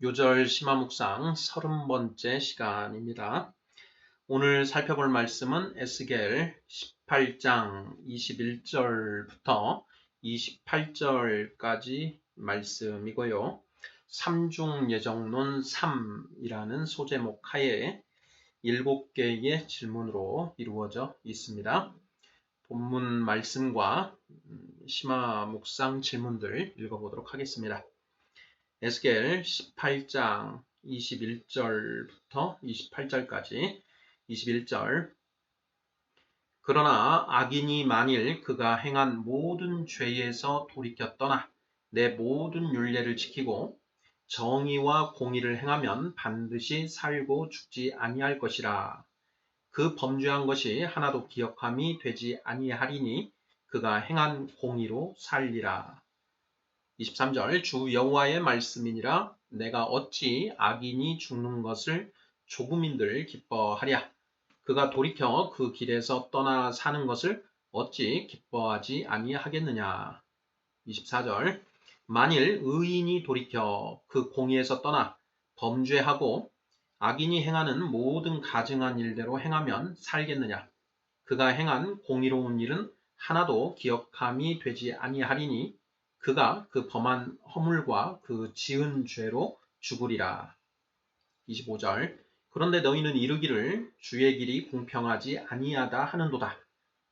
요절 심화 묵상 30번째 시간입니다. 오늘 살펴볼 말씀은 에스겔 18장 21절부터 28절까지 말씀이고요. 삼중 예정론 3이라는 소제목 하에 7개의 질문으로 이루어져 있습니다. 본문 말씀과 심화 묵상 질문들 읽어보도록 하겠습니다. 에스겔 18장 21절부터 28절까지 21절 그러나 악인이 만일 그가 행한 모든 죄에서 돌이켜 떠나 내 모든 율례를 지키고 정의와 공의를 행하면 반드시 살고 죽지 아니할 것이라. 그 범죄한 것이 하나도 기억함이 되지 아니하리니 그가 행한 공의로 살리라. 23절 주 여호와의 말씀이니라. 내가 어찌 악인이 죽는 것을 조금인들 기뻐하랴. 그가 돌이켜 그 길에서 떠나 사는 것을 어찌 기뻐하지 아니하겠느냐. 24절 만일 의인이 돌이켜 그 공의에서 떠나 범죄하고 악인이 행하는 모든 가증한 일대로 행하면 살겠느냐. 그가 행한 공의로운 일은 하나도 기억함이 되지 아니하리니 그가 그 범한 허물과 그 지은 죄로 죽으리라. 25절 그런데 너희는 이르기를 주의 길이 공평하지 아니하다 하는도다.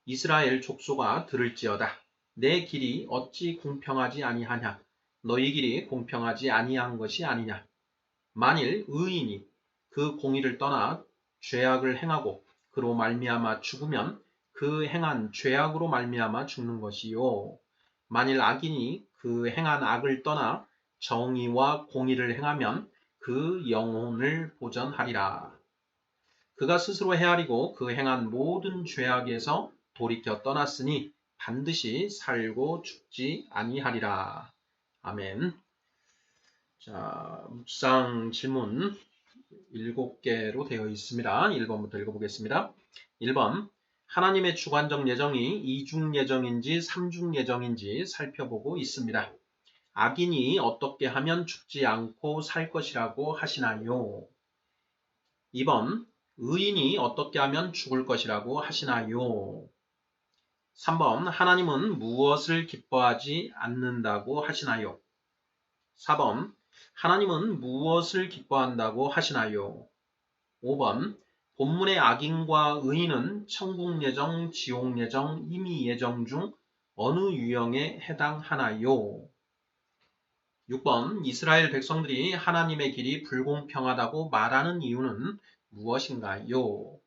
이스라엘 족속아 들을지어다. 내 길이 어찌 공평하지 아니하냐. 너희 길이 공평하지 아니한 것이 아니냐. 만일 의인이 그 공의를 떠나 죄악을 행하고 그로 말미암아 죽으면 그 행한 죄악으로 말미암아 죽는 것이요. 만일 악인이 그 행한 악을 떠나 정의와 공의를 행하면 그 영혼을 보전하리라. 그가 스스로 헤아리고 그 행한 모든 죄악에서 돌이켜 떠났으니 반드시 살고 죽지 아니하리라. 아멘. 자, 묵상 질문 7개로 되어 있습니다. 1번부터 읽어보겠습니다. 1번 하나님의 주관적 예정이 이중 예정인지 삼중 예정인지 살펴보고 있습니다. 악인이 어떻게 하면 죽지 않고 살 것이라고 하시나요? 2번 의인이 어떻게 하면 죽을 것이라고 하시나요? 3번 하나님은 무엇을 기뻐하지 않는다고 하시나요? 4번 하나님은 무엇을 기뻐한다고 하시나요? 5번 본문의 악인과 의인은 천국 예정, 지옥 예정, 임의 예정 중 어느 유형에 해당하나요? 6번 이스라엘 백성들이 하나님의 길이 불공평하다고 말하는 이유는 무엇인가요?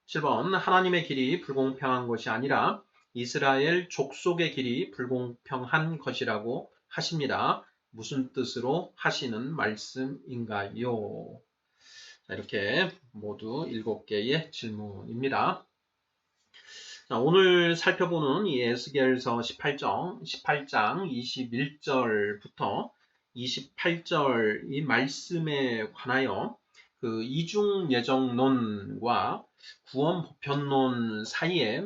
7번 하나님의 길이 불공평한 것이 아니라 이스라엘 족속의 길이 불공평한 것이라고 하십니다. 무슨 뜻으로 하시는 말씀인가요? 자, 이렇게 모두 7개의 질문입니다. 자, 오늘 살펴보는 이 에스겔서 18장 21절부터 28절 이 말씀에 관하여 그 이중 예정론과 구원 보편론 사이에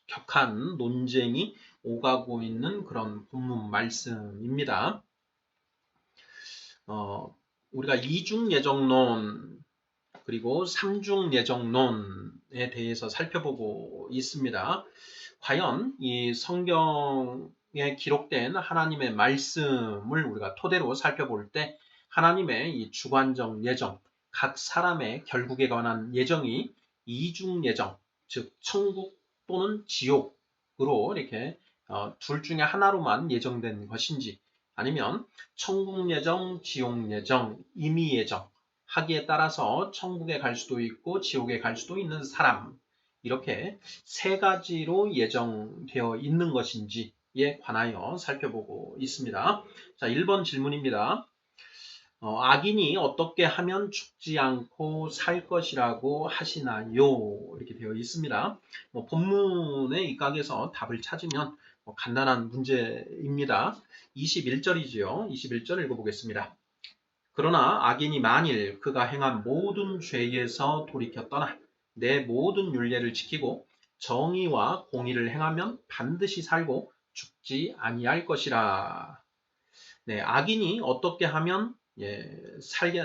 격한 논쟁이 오가고 있는 그런 본문 말씀입니다. 우리가 이중 예정론 그리고 삼중 예정론에 대해서 살펴보고 있습니다. 과연 이 성경에 기록된 하나님의 말씀을 우리가 토대로 살펴볼 때 하나님의 이 주관적 예정, 각 사람의 결국에 관한 예정이 이중 예정, 즉 천국 또는 지옥으로 이렇게 둘 중에 하나로만 예정된 것인지 아니면 천국 예정, 지옥 예정, 임의 예정 하기에 따라서 천국에 갈 수도 있고 지옥에 갈 수도 있는 사람 이렇게 세 가지로 예정되어 있는 것인지에 관하여 살펴보고 있습니다. 자, 1번 질문입니다. 악인이 어떻게 하면 죽지 않고 살 것이라고 하시나요? 이렇게 되어 있습니다. 본문의 입각에서 답을 찾으면 간단한 문제입니다. 21절이지요. 21절 읽어보겠습니다. 그러나 악인이 만일 그가 행한 모든 죄에서 돌이켜 떠나 내 모든 율례를 지키고 정의와 공의를 행하면 반드시 살고 죽지 아니할 것이라. 네, 악인이 어떻게 하면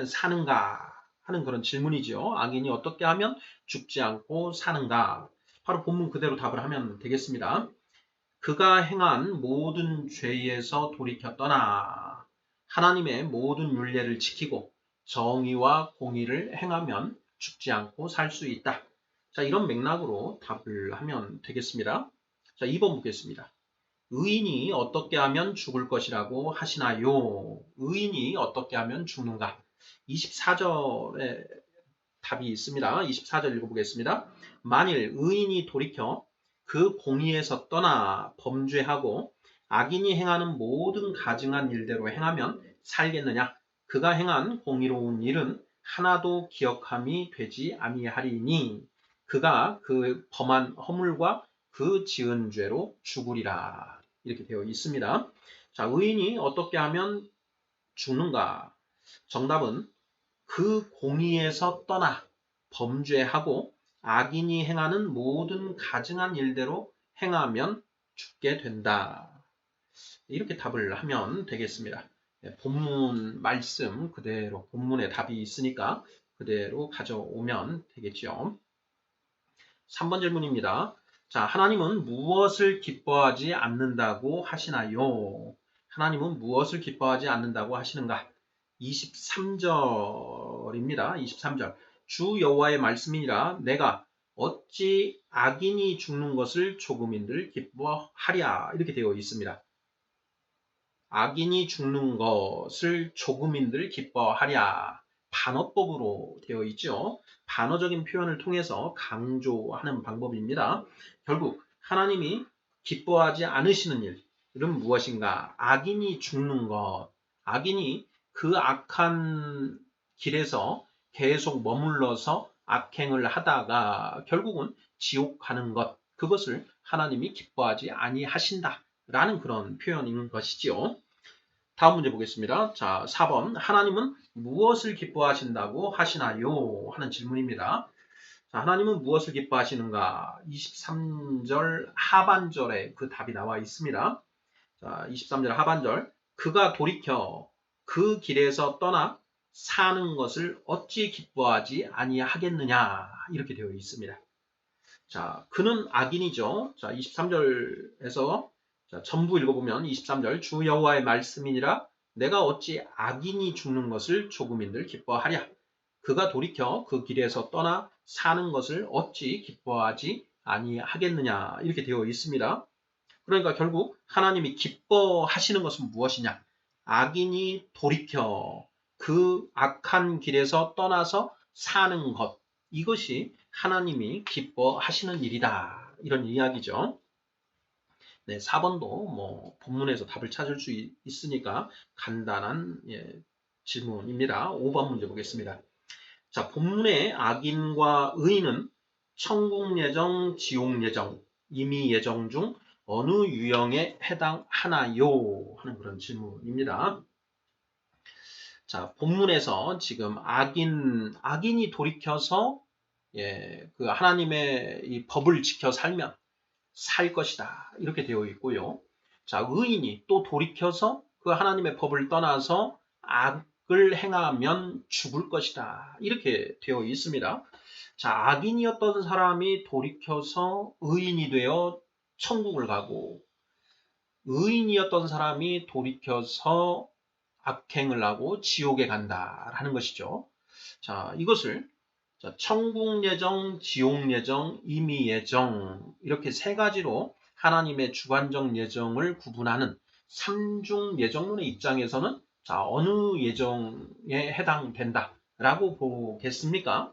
사는가 하는 그런 질문이죠. 악인이 어떻게 하면 죽지 않고 사는가? 바로 본문 그대로 답을 하면 되겠습니다. 그가 행한 모든 죄에서 돌이켜 떠나 하나님의 모든 율례를 지키고 정의와 공의를 행하면 죽지 않고 살 수 있다. 자, 이런 맥락으로 답을 하면 되겠습니다. 자, 2번 보겠습니다. 의인이 어떻게 하면 죽을 것이라고 하시나요? 의인이 어떻게 하면 죽는가? 24절에 답이 있습니다. 24절 읽어보겠습니다. 만일 의인이 돌이켜 그 공의에서 떠나 범죄하고 악인이 행하는 모든 가증한 일대로 행하면 살겠느냐? 그가 행한 공의로운 일은 하나도 기억함이 되지 아니하리니 그가 그 범한 허물과 그 지은 죄로 죽으리라. 이렇게 되어 있습니다. 자, 의인이 어떻게 하면 죽는가? 정답은 그 공의에서 떠나 범죄하고 악인이 행하는 모든 가증한 일대로 행하면 죽게 된다. 이렇게 답을 하면 되겠습니다. 본문 말씀 그대로 본문에 답이 있으니까 그대로 가져오면 되겠죠. 3번 질문입니다. 자, 하나님은 무엇을 기뻐하지 않는다고 하시나요? 하나님은 무엇을 기뻐하지 않는다고 하시는가? 23절입니다. 23절. 주 여호와의 말씀이니라 내가 어찌 악인이 죽는 것을 조금인들 기뻐하랴 이렇게 되어 있습니다. 악인이 죽는 것을 조금인들 기뻐하랴. 반어법으로 되어 있죠. 반어적인 표현을 통해서 강조하는 방법입니다. 결국 하나님이 기뻐하지 않으시는 일은 무엇인가? 악인이 죽는 것. 악인이 그 악한 길에서 계속 머물러서 악행을 하다가 결국은 지옥 가는 것. 그것을 하나님이 기뻐하지 아니하신다. 라는 그런 표현인 것이지요. 다음 문제 보겠습니다. 자, 4번. 하나님은 무엇을 기뻐하신다고 하시나요? 하는 질문입니다. 자, 하나님은 무엇을 기뻐하시는가? 23절 하반절에 그 답이 나와 있습니다. 자, 23절 하반절. 그가 돌이켜 그 길에서 떠나 사는 것을 어찌 기뻐하지 아니하겠느냐? 이렇게 되어 있습니다. 자, 그는 악인이죠. 자, 23절에서 자, 전부 읽어보면 23절 주 여호와의 말씀이니라 내가 어찌 악인이 죽는 것을 조금인들 기뻐하랴. 그가 돌이켜 그 길에서 떠나 사는 것을 어찌 기뻐하지 아니하겠느냐. 이렇게 되어 있습니다. 그러니까 결국 하나님이 기뻐하시는 것은 무엇이냐? 악인이 돌이켜 그 악한 길에서 떠나서 사는 것. 이것이 하나님이 기뻐하시는 일이다. 이런 이야기죠. 네, 4번도 뭐 본문에서 답을 찾을 수 있으니까 간단한 질문입니다. 5번 문제 보겠습니다. 자, 본문의 악인과 의인은 천국 예정, 지옥 예정, 임의 예정 중 어느 유형에 해당하나요? 하는 그런 질문입니다. 자, 본문에서 지금 악인이 돌이켜서 그 하나님의 이 법을 지켜 살면 살 것이다. 이렇게 되어 있고요. 자, 의인이 또 돌이켜서 그 하나님의 법을 떠나서 악을 행하면 죽을 것이다. 이렇게 되어 있습니다. 자, 악인이었던 사람이 돌이켜서 의인이 되어 천국을 가고 의인이었던 사람이 돌이켜서 악행을 하고 지옥에 간다라는 것이죠. 자, 이것을 천국 예정, 지옥 예정, 임의 예정 이렇게 세 가지로 하나님의 주관적 예정을 구분하는 삼중 예정론의 입장에서는 자, 어느 예정에 해당된다라고 보겠습니까?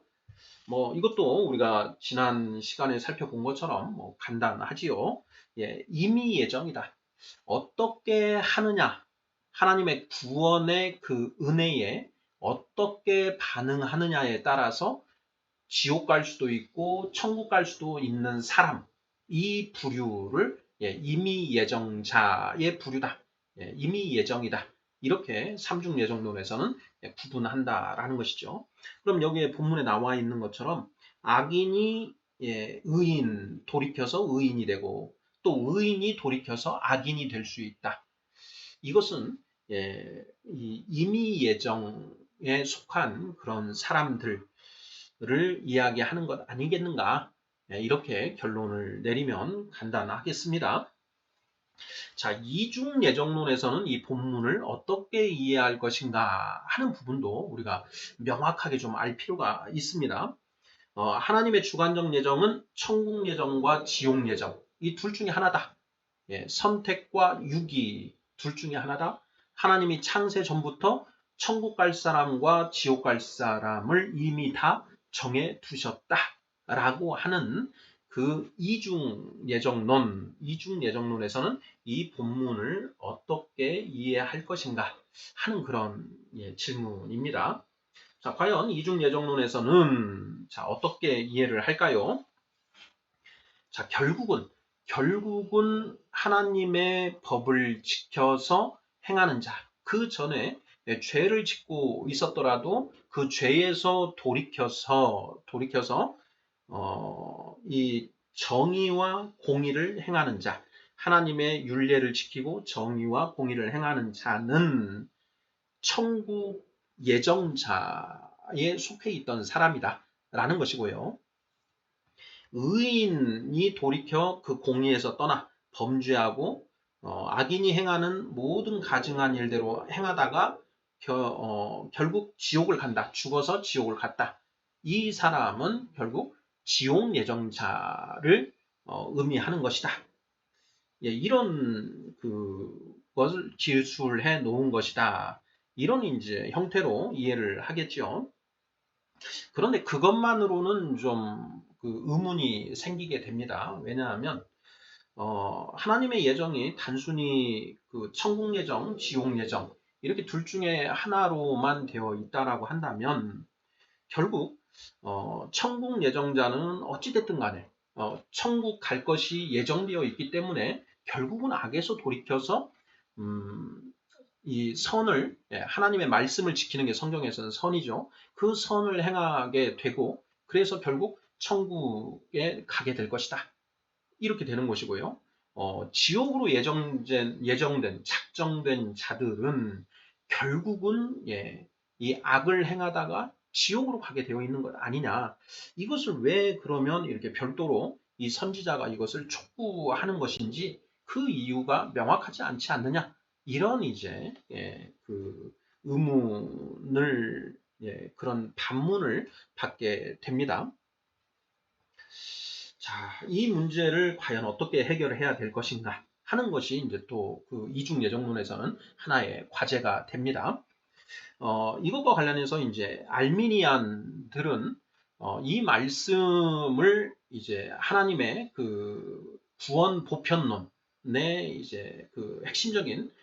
뭐 이것도 우리가 지난 시간에 살펴본 것처럼 뭐 간단하지요. 임의 예정이다. 어떻게 하느냐? 하나님의 구원의 그 은혜에 어떻게 반응하느냐에 따라서 지옥 갈 수도 있고 천국 갈 수도 있는 사람, 이 부류를 임의 예정자의 부류다. 임의 예정이다. 이렇게 삼중 예정론에서는 구분한다라는 것이죠. 그럼 여기에 본문에 나와 있는 것처럼 악인이 의인 돌이켜서 의인이 되고 또 의인이 돌이켜서 악인이 될 수 있다. 이것은 이 임의 예정에 속한 그런 사람들을 이야기하는 것 아니겠는가? 이렇게 결론을 내리면 간단하겠습니다. 자, 이중 예정론에서는 이 본문을 어떻게 이해할 것인가 하는 부분도 우리가 명확하게 좀 알 필요가 있습니다. 하나님의 주관적 예정은 천국 예정과 지옥 예정, 이 둘 중에 하나다. 선택과 유기 둘 중에 하나다. 하나님이 창세 전부터 천국 갈 사람과 지옥 갈 사람을 이미 다 정해 두셨다라고 하는 그 이중 예정론에서는 이 본문을 어떻게 이해할 것인가 하는 그런 질문입니다. 자, 과연 이중 예정론에서는 자, 어떻게 이해를 할까요? 자, 결국은 하나님의 법을 지켜서 행하는 자, 그 전에 죄를 짓고 있었더라도 그 죄에서 돌이켜서 이 정의와 공의를 행하는 자, 하나님의 율례를 지키고 정의와 공의를 행하는 자는 천국 예정자에 속해 있던 사람이다 라는 것이고요. 의인이 돌이켜 그 공의에서 떠나 범죄하고 악인이 행하는 모든 가증한 일대로 행하다가 결국 지옥을 간다. 죽어서 지옥을 갔다. 이 사람은 결국 지옥 예정자를 의미하는 것이다. 이런 것을 기술해 놓은 것이다. 이런 이제 형태로 이해를 하겠죠. 그런데 그것만으로는 좀 의문이 생기게 됩니다. 왜냐하면 하나님의 예정이 단순히 천국 예정, 지옥 예정 이렇게 둘 중에 하나로만 되어 있다라고 한다면 결국 천국 예정자는 어찌됐든 간에 천국 갈 것이 예정되어 있기 때문에 결국은 악에서 돌이켜서 이 선을 하나님의 말씀을 지키는 게 성경에서는 선이죠. 그 선을 행하게 되고 그래서 결국 천국에 가게 될 것이다. 이렇게 되는 것이고요. 지옥으로 예정된 작정된 자들은 결국은 이 악을 행하다가 지옥으로 가게 되어 있는 것 아니냐. 이것을 왜 그러면 이렇게 별도로 이 선지자가 이것을 촉구하는 것인지 그 이유가 명확하지 않지 않느냐. 이런 이제 의문을 그런 반문을 받게 됩니다. 자, 이 문제를 과연 어떻게 해결해야 될 것인가 하는 것이 이제 또 이중 예정론에서는 하나의 과제가 됩니다. 이것과 관련해서 이제 알미니안들은 이 말씀을 이제 하나님의 구원 보편론의 이제 핵심적인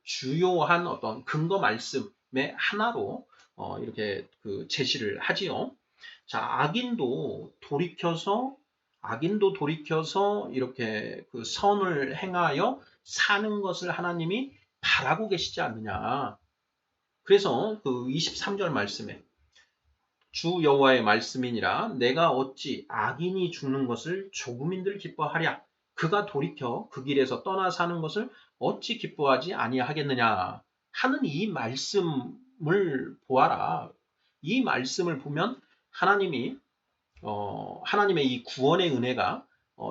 주요한 어떤 근거 말씀의 하나로 이렇게 제시를 하지요. 자, 악인도 돌이켜서 이렇게 선을 행하여 사는 것을 하나님이 바라고 계시지 않느냐. 그래서 23절 말씀에 주 여호와의 말씀이니라 내가 어찌 악인이 죽는 것을 조금인들 기뻐하랴. 그가 돌이켜 그 길에서 떠나 사는 것을 어찌 기뻐하지 아니하겠느냐 하는 이 말씀을 보아라. 이 말씀을 보면 하나님의 이 구원의 은혜가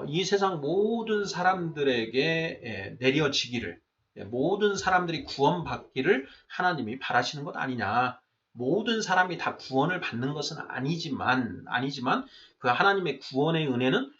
이 세상 모든 사람들에게 내려지기를 모든 사람들이 구원받기를 하나님이 바라시는 것 아니냐. 모든 사람이 다 구원을 받는 것은 아니지만 그 하나님의 구원의 은혜는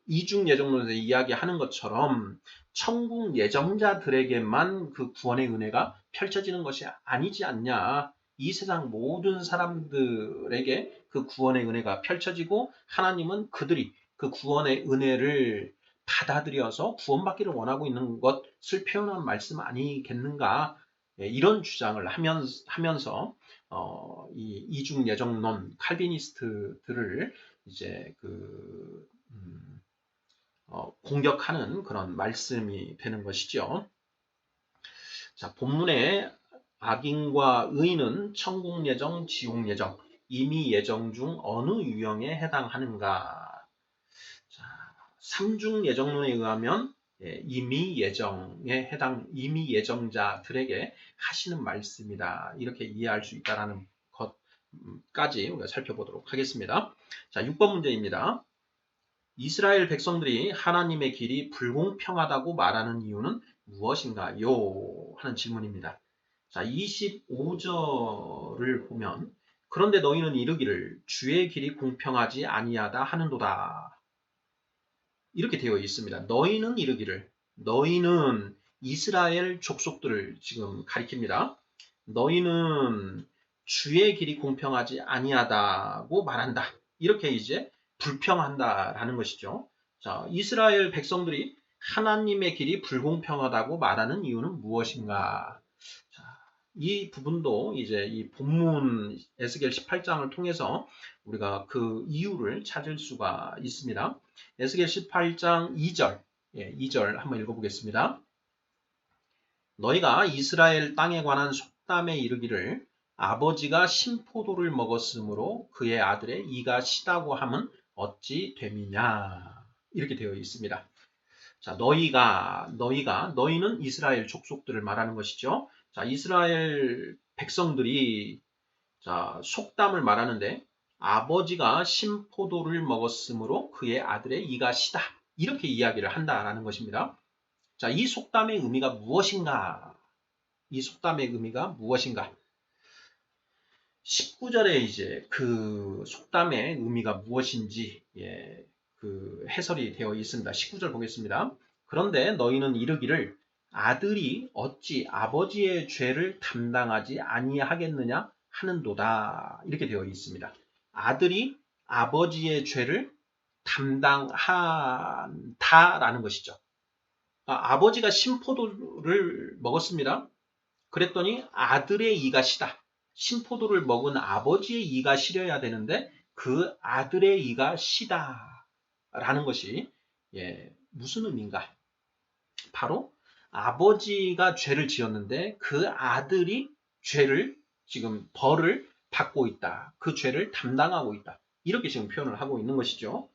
이중 예정론에서 이야기하는 것처럼 천국 예정자들에게만 그 구원의 은혜가 펼쳐지는 것이 아니지 않냐. 이 세상 모든 사람들에게 그 구원의 은혜가 펼쳐지고 하나님은 그들이 그 구원의 은혜를 받아들여서 구원받기를 원하고 있는 것을 표현한 말씀 아니겠는가. 이런 주장을 하면서 이 이중 예정론 칼비니스트들을 이제 공격하는 그런 말씀이 되는 것이죠. 자, 본문에 악인과 의인은 천국 예정, 지옥 예정, 임의 예정 중 어느 유형에 해당하는가? 자, 삼중 예정론에 의하면 임의 예정에 해당 임의 예정자들에게 하시는 말씀이다. 이렇게 이해할 수 있다라는 것까지 우리가 살펴보도록 하겠습니다. 자, 6번 문제입니다. 이스라엘 백성들이 하나님의 길이 불공평하다고 말하는 이유는 무엇인가요? 하는 질문입니다. 자, 25절을 보면 그런데 너희는 이르기를 주의 길이 공평하지 아니하다 하는도다. 이렇게 되어 있습니다. 너희는 이르기를, 너희는 이스라엘 족속들을 지금 가리킵니다. 너희는 주의 길이 공평하지 아니하다고 말한다. 이렇게 이제 불평한다라는 것이죠. 자, 이스라엘 백성들이 하나님의 길이 불공평하다고 말하는 이유는 무엇인가? 자, 이 부분도 이제 이 본문 에스겔 18장을 통해서 우리가 그 이유를 찾을 수가 있습니다. 에스겔 18장 2절, 2절 한번 읽어보겠습니다. 너희가 이스라엘 땅에 관한 속담에 이르기를 아버지가 신포도를 먹었으므로 그의 아들의 이가 시다고 함은 어찌 됨이냐. 이렇게 되어 있습니다. 자, 너희는 이스라엘 족속들을 말하는 것이죠. 자, 이스라엘 백성들이 자, 속담을 말하는데 아버지가 신포도를 먹었으므로 그의 아들의 이가 시다. 이렇게 이야기를 한다라는 것입니다. 자, 이 속담의 의미가 무엇인가? 이 속담의 의미가 무엇인가? 19절에 이제 그 속담의 의미가 무엇인지 그 해설이 되어 있습니다. 19절 보겠습니다. 그런데 너희는 이르기를 아들이 어찌 아버지의 죄를 담당하지 아니하겠느냐 하는도다. 이렇게 되어 있습니다. 아들이 아버지의 죄를 담당한다라는 것이죠. 아버지가 신포도를 먹었습니다. 그랬더니 아들의 이가 시다. 신포도를 먹은 아버지의 이가 시려야 되는데 그 아들의 이가 시다라는 것이 무슨 의미인가? 바로 아버지가 죄를 지었는데 그 아들이 죄를 지금 벌을 받고 있다. 그 죄를 담당하고 있다. 이렇게 지금 표현을 하고 있는 것이죠.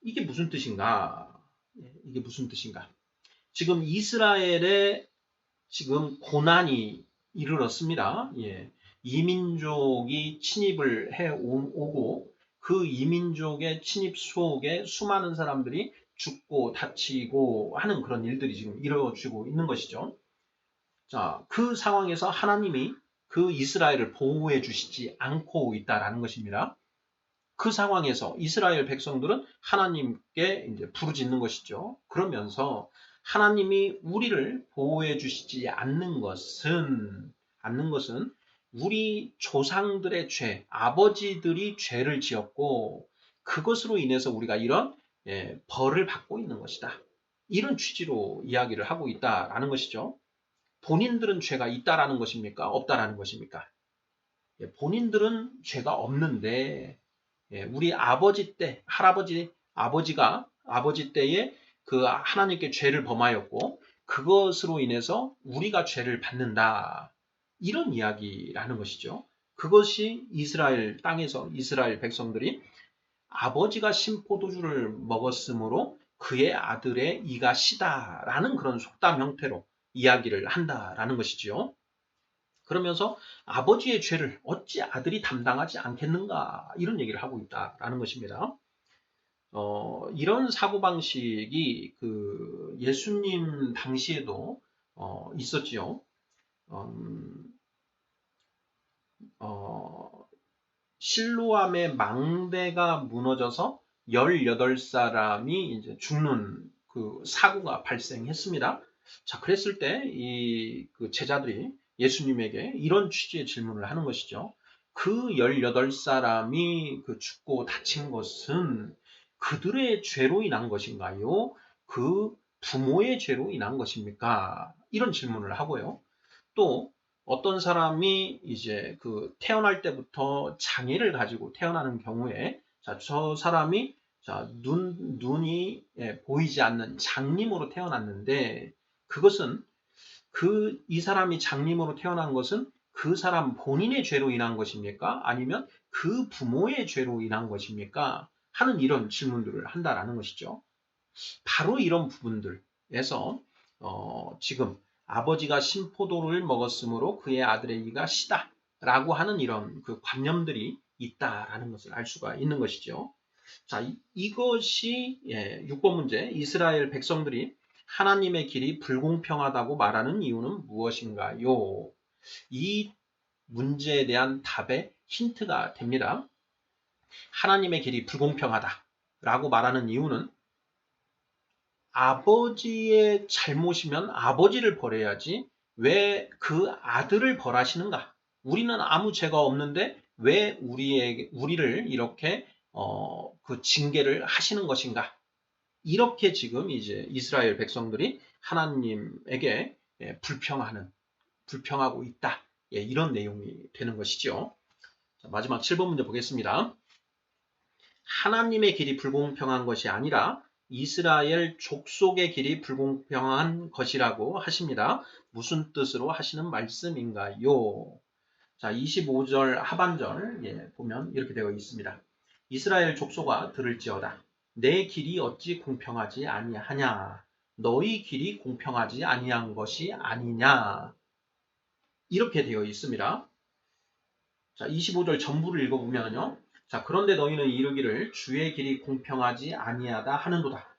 이게 무슨 뜻인가? 이게 무슨 뜻인가? 지금 이스라엘의 지금 고난이 이르렀습니다. 이민족이 침입을 해오고 그 이민족의 침입 속에 수많은 사람들이 죽고 다치고 하는 그런 일들이 지금 이루어지고 있는 것이죠. 자, 그 상황에서 하나님이 그 이스라엘을 보호해 주시지 않고 있다라는 것입니다. 그 상황에서 이스라엘 백성들은 하나님께 이제 부르짖는 것이죠. 그러면서 하나님이 우리를 보호해 주시지 않는 것은 우리 조상들의 죄, 아버지들이 죄를 지었고 그것으로 인해서 우리가 이런 벌을 받고 있는 것이다. 이런 취지로 이야기를 하고 있다라는 것이죠. 본인들은 죄가 있다라는 것입니까? 없다라는 것입니까? 본인들은 죄가 없는데 우리 아버지 때, 아버지 때에 그 하나님께 죄를 범하였고 그것으로 인해서 우리가 죄를 받는다. 이런 이야기라는 것이죠. 그것이 이스라엘 땅에서 이스라엘 백성들이 아버지가 신포도주를 먹었으므로 그의 아들의 이가 시다라는 그런 속담 형태로 이야기를 한다라는 것이지요. 그러면서 아버지의 죄를 어찌 아들이 담당하지 않겠는가 이런 얘기를 하고 있다라는 것입니다. 이런 사고방식이 그 예수님 당시에도 있었지요. 실로암의 망대가 무너져서 18사람이 이제 죽는 그 사고가 발생했습니다. 자, 그랬을 때 이 그 제자들이 예수님에게 이런 취지의 질문을 하는 것이죠. 그 18사람이 그 죽고 다친 것은 그들의 죄로 인한 것인가요? 그 부모의 죄로 인한 것입니까? 이런 질문을 하고요. 또 어떤 사람이 이제 그 태어날 때부터 장애를 가지고 태어나는 경우에 자, 저 사람이 자, 눈이 보이지 않는 장님으로 태어났는데 그것은 이 사람이 장님으로 태어난 것은 그 사람 본인의 죄로 인한 것입니까? 아니면 그 부모의 죄로 인한 것입니까? 하는 이런 질문들을 한다라는 것이죠. 바로 이런 부분들, 에서 지금 아버지가 신포도를 먹었으므로 그의 아들의 이가 시다 라고 하는 이런 그 관념들이 있다라는 것을 알 수가 있는 것이죠. 자, 이것이 6번 문제 이스라엘 백성들이 하나님의 길이 불공평하다고 말하는 이유는 무엇인가요? 이 문제에 대한 답의 힌트가 됩니다. 하나님의 길이 불공평하다라고 말하는 이유는 아버지의 잘못이면 아버지를 벌해야지 왜 그 아들을 벌하시는가? 우리는 아무 죄가 없는데 왜 우리를 이렇게 그 징계를 하시는 것인가? 이렇게 지금 이제 이스라엘 백성들이 하나님에게 불평하고 있다. 이런 내용이 되는 것이죠. 자, 마지막 7번 문제 보겠습니다. 하나님의 길이 불공평한 것이 아니라 이스라엘 족속의 길이 불공평한 것이라고 하십니다. 무슨 뜻으로 하시는 말씀인가요? 자, 25절 하반절 보면 이렇게 되어 있습니다. 이스라엘 족속아 들을지어다. 내 길이 어찌 공평하지 아니하냐? 너희 길이 공평하지 아니한 것이 아니냐? 이렇게 되어 있습니다. 자, 25절 전부를 읽어보면요. 자, 그런데 너희는 이르기를 주의 길이 공평하지 아니하다 하는도다.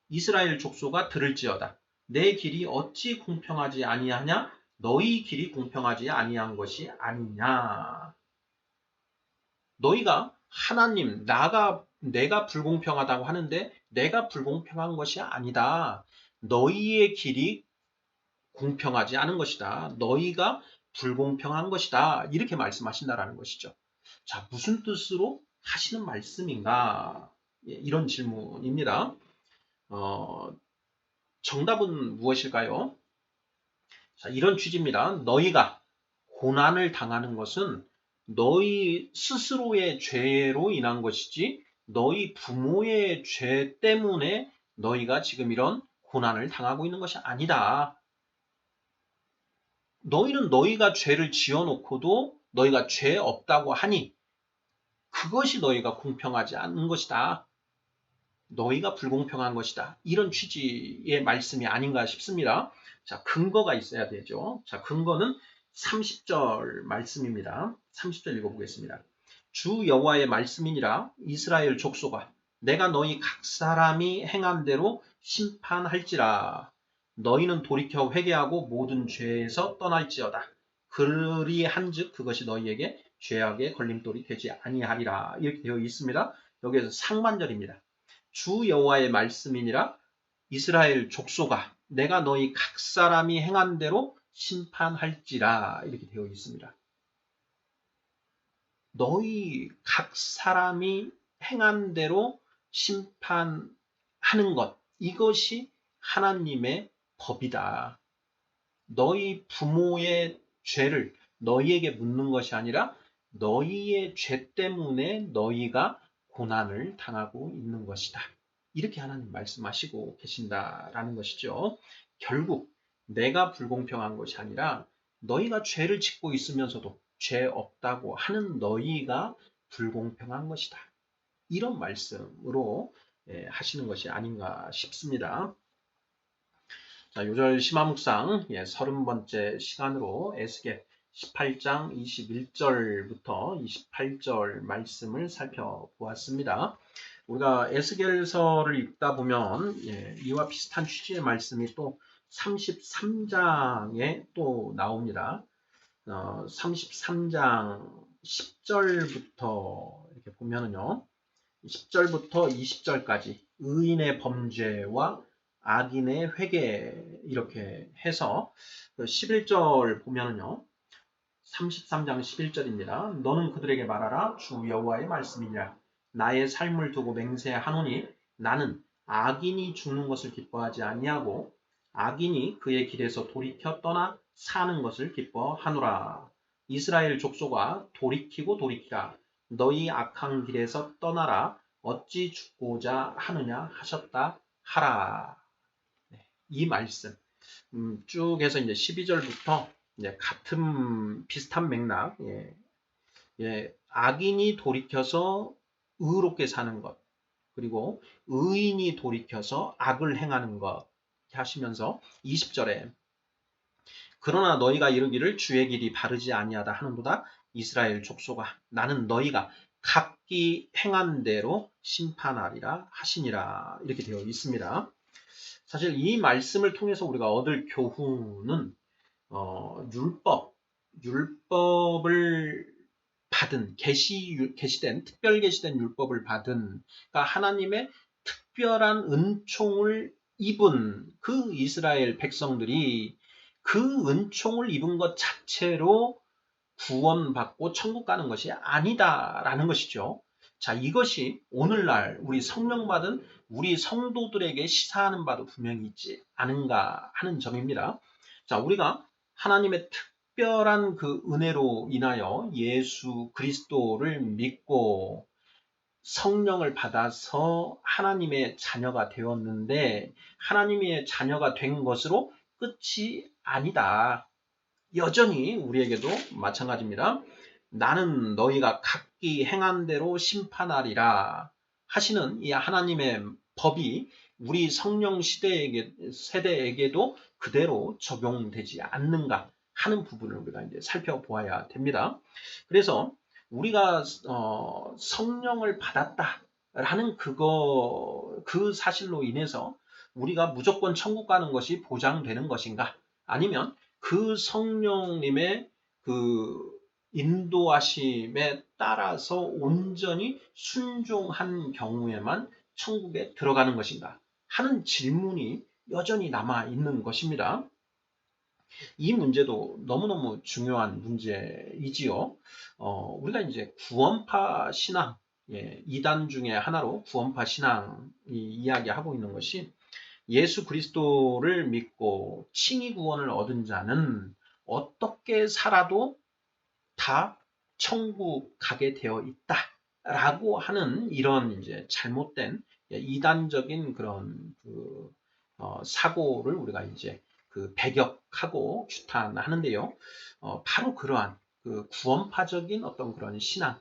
이스라엘 족속아 들을지어다. 내 길이 어찌 공평하지 아니하냐? 너희 길이 공평하지 아니한 것이 아니냐. 너희가 하나님, 내가 불공평하다고 하는데 내가 불공평한 것이 아니다. 너희의 길이 공평하지 않은 것이다. 너희가 불공평한 것이다. 이렇게 말씀하신다라는 것이죠. 자, 무슨 뜻으로 하시는 말씀인가? 이런 질문입니다. 정답은 무엇일까요? 자, 이런 취지입니다. 너희가 고난을 당하는 것은 너희 스스로의 죄로 인한 것이지 너희 부모의 죄 때문에 너희가 지금 이런 고난을 당하고 있는 것이 아니다. 너희는 너희가 죄를 지어놓고도 너희가 죄 없다고 하니 그것이 너희가 공평하지 않은 것이다. 너희가 불공평한 것이다. 이런 취지의 말씀이 아닌가 싶습니다. 자, 근거가 있어야 되죠. 자, 근거는 30절 말씀입니다. 30절 읽어보겠습니다. 주 여호와의 말씀이니라 이스라엘 족속아 내가 너희 각 사람이 행한 대로 심판할지라 너희는 돌이켜 회개하고 모든 죄에서 떠날지어다. 그리한즉 그것이 너희에게 죄악의 걸림돌이 되지 아니하리라. 이렇게 되어 있습니다. 여기에서 상반절입니다. 주 여호와의 말씀이니라 이스라엘 족속아 내가 너희 각 사람이 행한 대로 심판할지라 이렇게 되어 있습니다. 너희 각 사람이 행한 대로 심판하는 것 이것이 하나님의 법이다. 너희 부모의 죄를 너희에게 묻는 것이 아니라 너희의 죄 때문에 너희가 고난을 당하고 있는 것이다. 이렇게 하나님 말씀하시고 계신다라는 것이죠. 결국 내가 불공평한 것이 아니라 너희가 죄를 짓고 있으면서도 죄 없다고 하는 너희가 불공평한 것이다. 이런 말씀으로 하시는 것이 아닌가 싶습니다. 자, 요절 심화묵상 30번째 시간으로 에스겔 18장 21절부터 28절 말씀을 살펴보았습니다. 우리가 에스겔서를 읽다 보면 이와 비슷한 취지의 말씀이 또 33장에 또 나옵니다. 33장 10절부터 이렇게 보면은요. 10절부터 20절까지 의인의 범죄와 악인의 회개 이렇게 해서 11절 보면은요. 33장 11절입니다. 너는 그들에게 말하라 주 여호와의 말씀이니라. 나의 삶을 두고 맹세하노니 나는 악인이 죽는 것을 기뻐하지 아니하고 악인이 그의 길에서 돌이켜 떠나 사는 것을 기뻐하노라. 이스라엘 족속아 돌이키고 돌이키라. 너희 악한 길에서 떠나라. 어찌 죽고자 하느냐 하셨다 하라. 이 말씀 쭉 해서 이제 12절부터 이제 같은 비슷한 맥락, 악인이 돌이켜서 의롭게 사는 것, 그리고 의인이 돌이켜서 악을 행하는 것, 하시면서 20절에 그러나 너희가 이르기를 주의 길이 바르지 아니하다 하는도다. 이스라엘 족속아 나는 너희가 각기 행한 대로 심판하리라 하시니라. 이렇게 되어 있습니다. 사실 이 말씀을 통해서 우리가 얻을 교훈은 율법을 받은 계시된 특별 계시된 율법을 받은 그러니까 하나님의 특별한 은총을 입은 그 이스라엘 백성들이 그 은총을 입은 것 자체로 구원받고 천국 가는 것이 아니다라는 것이죠. 자, 이것이 오늘날 우리 성령 받은 우리 성도들에게 시사하는 바도 분명히 있지 않은가 하는 점입니다. 자, 우리가 하나님의 특별한 그 은혜로 인하여 예수 그리스도를 믿고 성령을 받아서 하나님의 자녀가 되었는데 하나님의 자녀가 된 것으로 끝이 아니다. 여전히 우리에게도 마찬가지입니다. 나는 너희가 각기 행한 대로 심판하리라 하시는 이 하나님의 법이 우리 성령 세대에게도 그대로 적용되지 않는가 하는 부분을 우리가 이제 살펴보아야 됩니다. 그래서 우리가 성령을 받았다라는 그 사실로 인해서 우리가 무조건 천국 가는 것이 보장되는 것인가? 아니면 그 성령님의 그 인도하심에 따라서 온전히 순종한 경우에만 천국에 들어가는 것인가 하는 질문이 여전히 남아 있는 것입니다. 이 문제도 너무너무 중요한 문제이지요. 우리가 이제 구원파 신앙, 이단 중에 하나로 구원파 신앙이 이야기하고 있는 것이 예수 그리스도를 믿고 칭의 구원을 얻은 자는 어떻게 살아도 다 천국 가게 되어 있다라고 하는 이런 이제 잘못된 이단적인 그런 사고를 우리가 이제 그 배격하고 규탄하는데요. 바로 그러한 그 구원파적인 어떤 그런 신앙,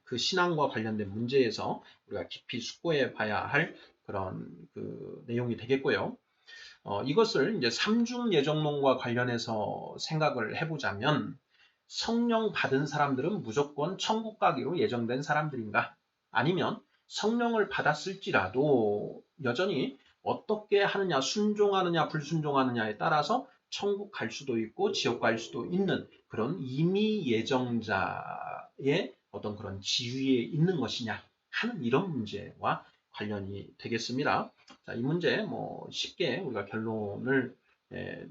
그 신앙과 관련된 문제에서 우리가 깊이 숙고해 봐야 할 그런 그 내용이 되겠고요. 이것을 이제 삼중 예정론과 관련해서 생각을 해보자면 성령 받은 사람들은 무조건 천국 가기로 예정된 사람들인가? 아니면 성령을 받았을지라도 여전히 어떻게 하느냐, 순종하느냐, 불순종하느냐에 따라서 천국 갈 수도 있고 지옥 갈 수도 있는 그런 이미 예정자의 어떤 그런 지위에 있는 것이냐 하는 이런 문제와 관련이 되겠습니다. 자, 이 문제 뭐 쉽게 우리가 결론을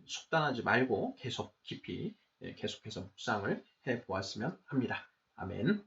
속단하지 말고 계속 깊이 계속해서 묵상을 해 보았으면 합니다. 아멘.